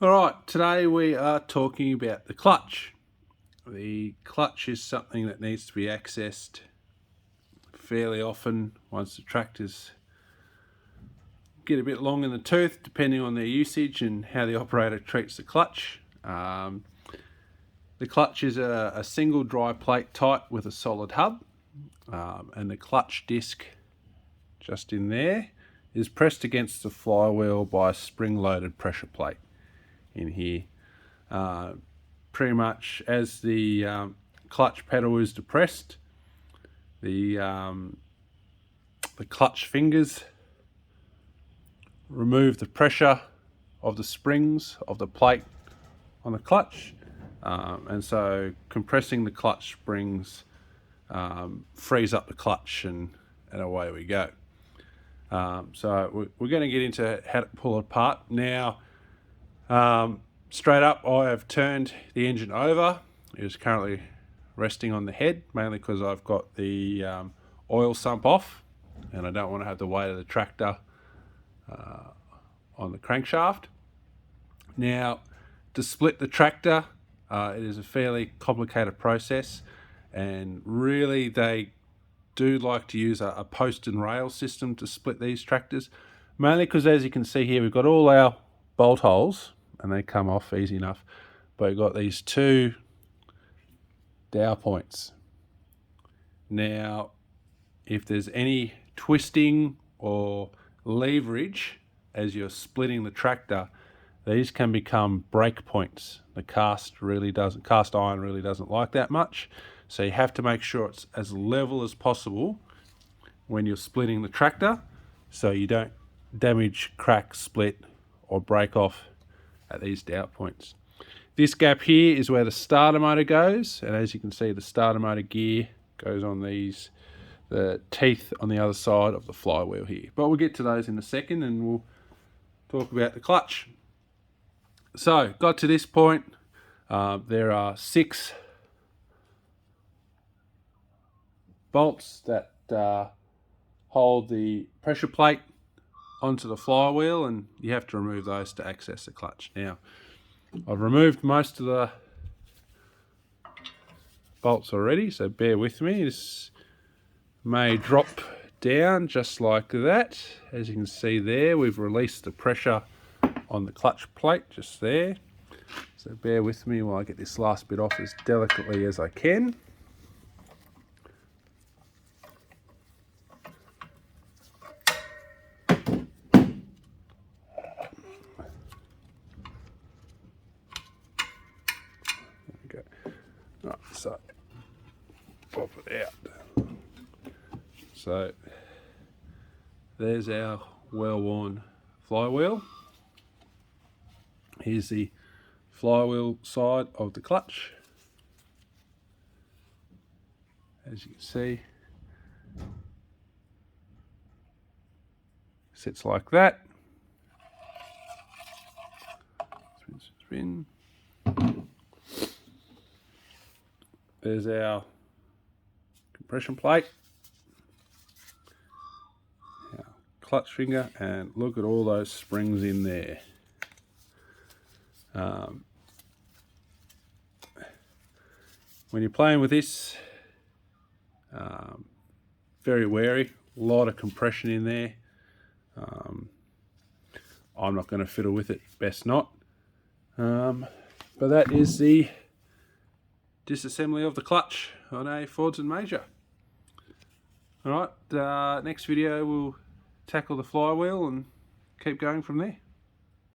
Alright, today we are talking about the clutch. The clutch is something that needs to be accessed fairly often once the tractors get a bit long in the tooth, depending on their usage and how the operator treats the clutch. The clutch is a single dry plate type with a solid hub, and the clutch disc just in there is pressed against the flywheel by a spring-loaded pressure plate in here. Pretty much as the clutch pedal is depressed, the clutch fingers remove the pressure of the springs of the plate on the clutch, and so compressing the clutch springs frees up the clutch, and away we go. So we're going to get into how to pull it apart now. Straight up, I have turned the engine over. It is currently resting on the head, mainly because I've got the oil sump off and I don't want to have the weight of the tractor on the crankshaft. Now, to split the tractor, it is a fairly complicated process, and really they do like to use a post and rail system to split these tractors, mainly because, as you can see here, we've got all our bolt holes and they come off easy enough, but we've got these two dowel points. Now, if there's any twisting or leverage as you're splitting the tractor, these can become break points. The cast iron really doesn't like that much, so you have to make sure it's as level as possible when you're splitting the tractor, so you don't damage, crack, split, or break off at these dowel points. This gap here is where the starter motor goes, and as you can see, the starter motor gear goes on the teeth on the other side of the flywheel here. But we'll get to those in a second, and we'll talk about the clutch. So, got to this point. There are 6 bolts that hold the pressure plate onto the flywheel, and you have to remove those to access the clutch. Now, I've removed most of the bolts already, so bear with me. This may drop down just like that. As you can see there, we've released the pressure on the clutch plate just there. So bear with me while I get this last bit off as delicately as I can. Right, so pop it out. So there's our well-worn flywheel. Here's the flywheel side of the clutch. As you can see, sits like that. Spin. There's our compression plate, our clutch finger, and look at all those springs in there. When you're playing with this, very wary, a lot of compression in there. I'm not going to fiddle with it, best not. But that is the disassembly of the clutch on a Fordson Major. Alright, next video we'll tackle the flywheel and keep going from there.